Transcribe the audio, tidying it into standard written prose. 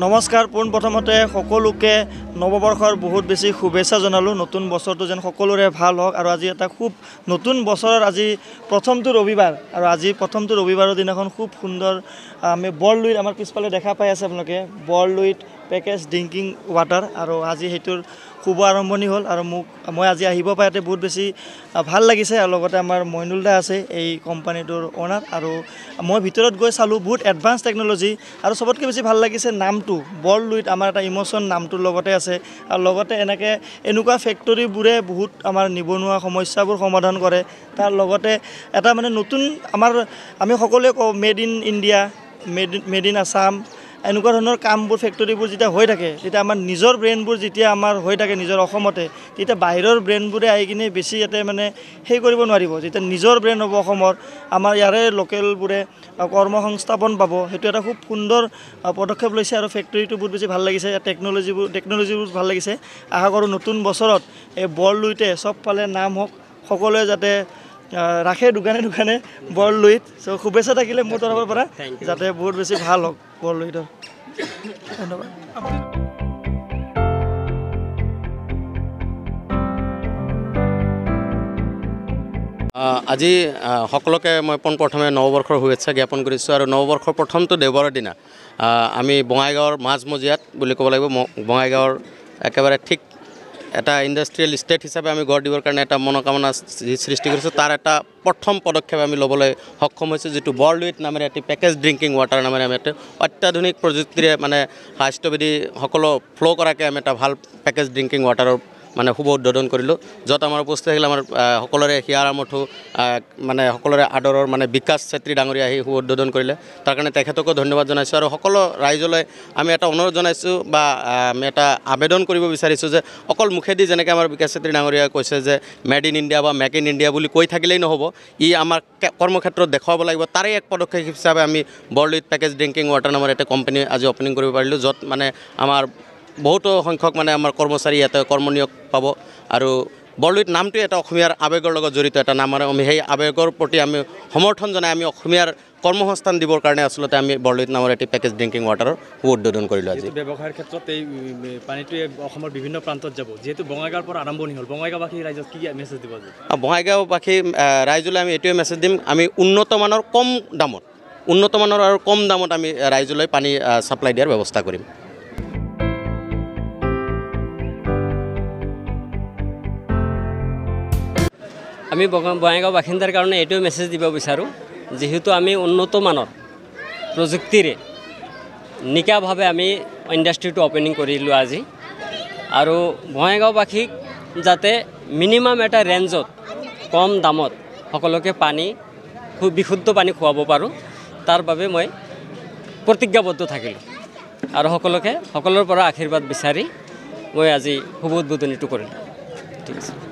নমস্কাৰ পোনপ্ৰথমতে সকলোকে নৱবৰ্ষৰ বহুত বেছি শুভেচ্ছা জনালোঁ। নতুন বছৰটো যেন সকলোৰে ভাল হওক আৰু আজি এটা খুব নতুন বছৰৰ আজি প্ৰথমটো ৰবিবাৰ আৰু আজি প্ৰথমটো ৰবিবাৰৰ দিনাখন খুব সুন্দৰ আমি বৰলুইত আমাৰ পিছফালে দেখা পাই আছে আপোনালোকে বৰলুইত পেকেজ ড্ৰিংকিং ৱাটাৰ আৰু আজি সেইটোৰ শুভ আৰম্ভণি হ'ল আৰু মই আজি আহিব পাওঁতে বহুত বেছি ভাল লাগিছে আৰু লগতে আমাৰ মইনুল দা আছে এই কোম্পানীটোৰ অ'নাৰ আৰু মই ভিতৰত গৈ চালোঁ বহুত এডভান্স টেকন'লজি আৰু চবতকৈ বেছি ভাল লাগিছে নামটো বৰলুইত আমাৰ এটা ইম'শ্যন নামটোৰ লগতে আছে আৰু লগতে এনেকুৱা ফেক্টৰীবোৰে বহুত আমাৰ নিবনুৱা সমস্যাবোৰ সমাধান কৰে তাৰ লগতে এটা মানে নতুন আমি সকলোৱে কওঁ made in India made in Assam এনেকুৱা ধৰণৰ কামবোৰ ফেক্টৰীবোৰ যেতিয়া হৈ থাকে তেতিয়া আমাৰ নিজৰ ব্ৰেণ্ডবোৰ যেতিয়া আমাৰ হৈ থাকে নিজৰ অসমতে তেতিয়া বাহিৰৰ ব্ৰেণ্ডবোৰে আহি কিনে বেছি ইয়াতে মানে সেই কৰিব নোৱাৰিব। যেতিয়া নিজৰ ব্ৰেণ্ড হ'ব অসমৰ আমাৰ ইয়াৰে লোকেলবোৰে কৰ্মসংস্থাপন পাব সেইটো এটা খুব সুন্দৰ পদক্ষেপ লৈছে আৰু ফেক্টৰীটো বহুত বেছি ভাল লাগিছে। টেকন'লজিবোৰ ভাল লাগিছে। আশা কৰোঁ নতুন বছৰত এই বৰলুইতে চবফালে নাম হওক সকলোৱে যাতে ৰাখে দোকানে বৰলুইত চ' শুভেচ্ছা থাকিলে মোৰ তৰফৰ পৰা যাতে বহুত বেছি ভাল হওক বৰলুইতৰ। ধন্যবাদ। আজি সকলোকে মই পোনপ্ৰথমে নৱবৰ্ষৰ শুভেচ্ছা জ্ঞাপন কৰিছোঁ আৰু নৱবৰ্ষৰ প্ৰথমটো দেওবাৰৰ দিনা আমি বঙাইগাঁৱৰ মাজমজিয়াত বুলি ক'ব লাগিব বঙাইগাঁৱৰ একেবাৰে ঠিক এটা ইণ্ডাষ্ট্ৰিয়েল ষ্টেট হিচাপে আমি গঢ় দিবৰ কাৰণে এটা মনোকামনা সৃষ্টি কৰিছোঁ। তাৰ এটা প্ৰথম পদক্ষেপ আমি ল'বলৈ সক্ষম হৈছোঁ যিটো বৰলুইত নামেৰে এটি পেকেজ ড্ৰিংকিং ৱাটাৰ নামেৰে আমি এটা অত্যাধুনিক প্ৰযুক্তিৰে মানে স্বাস্থ্যবিধি সকলো ফ্ল' কৰাকৈ আমি এটা ভাল পেকেজ ড্ৰিংকিং ৱাটাৰৰ মানে শুভ উদ্বোধন কৰিলোঁ য'ত আমাৰ উপস্থিত থাকিলে আমাৰ সকলোৰে হিয়াৰ আমঠু মানে সকলোৰে আদৰৰ মানে বিকাশ চেত্ৰী ডাঙৰীয়া আহি শুভ উদ্বোধন কৰিলে তাৰ কাৰণে তেখেতকো ধন্যবাদ জনাইছোঁ আৰু সকলো ৰাইজলৈ আমি এটা অনুৰোধ জনাইছোঁ বা আমি এটা আবেদন কৰিব বিচাৰিছোঁ যে অকল মুখেদি যেনেকৈ আমাৰ বিকাশ চেত্ৰী ডাঙৰীয়াই কৈছে যে মেড ইন ইণ্ডিয়া বা মেক ইন ইণ্ডিয়া বুলি কৈ থাকিলেই নহ'ব ই আমাৰ কৰ্মক্ষেত্ৰত দেখুৱাব লাগিব। তাৰে এক পদক্ষেপ হিচাপে আমি বৰলুইত পেকেজ ড্ৰিংকিং ৱাটাৰ নামৰ এটা কোম্পানী আজি অপেনিং কৰিব পাৰিলোঁ য'ত মানে আমাৰ বহুতো সংখ্যক মানে আমাৰ কৰ্মচাৰী ইয়াতে কৰ্মনিয়োগ পাব আৰু বৰলুইত নামটোৱে এটা অসমীয়াৰ আৱেগৰ লগত জড়িত এটা নাম আৰু আমি সেই আৱেগৰ প্ৰতি আমি সমৰ্থন জনাই আমি অসমীয়াৰ কৰ্মসংস্থান দিবৰ কাৰণে আচলতে আমি বৰলুইত নামৰ এটি পেকেজ ড্ৰিংকিং ৱাটাৰৰ শুভ উদ্বোধন কৰিলোঁ। আজি ব্যৱসায়ৰ ক্ষেত্ৰত এই পানীটোৱে অসমৰ বিভিন্ন প্ৰান্তত যাব যিহেতু বঙাইগাঁৱৰ পৰা আৰম্ভণি হ'ল বঙাইগাঁওবাসী ৰাইজক কি মেছেজ দিব? বঙাইগাঁওবাসী ৰাইজলৈ আমি এইটোৱে মেছেজ দিম আমি উন্নত মানৰ আৰু কম দামত আমি ৰাইজলৈ পানী ছাপ্লাই দিয়াৰ ব্যৱস্থা কৰিম। আমি বঙাইগাঁও বাসিন্দাৰ কাৰণে এইটোৱে মেছেজ দিব বিচাৰোঁ যিহেতু আমি উন্নত মানৰ প্ৰযুক্তিৰে নিকাভাৱে আমি ইণ্ডাষ্ট্ৰিটো অপেনিং কৰিলোঁ আজি আৰু বঙাইগাঁওবাসীক যাতে মিনিমাম এটা ৰেঞ্জত কম দামত সকলোকে বিশুদ্ধ পানী খুৱাব পাৰোঁ তাৰ বাবে মই প্ৰতিজ্ঞাবদ্ধ থাকিলোঁ আৰু সকলোৰে পৰা আশীৰ্বাদ বিচাৰি মই আজি শুভ উদ্বোধনীটো কৰিলোঁ। ঠিক আছে।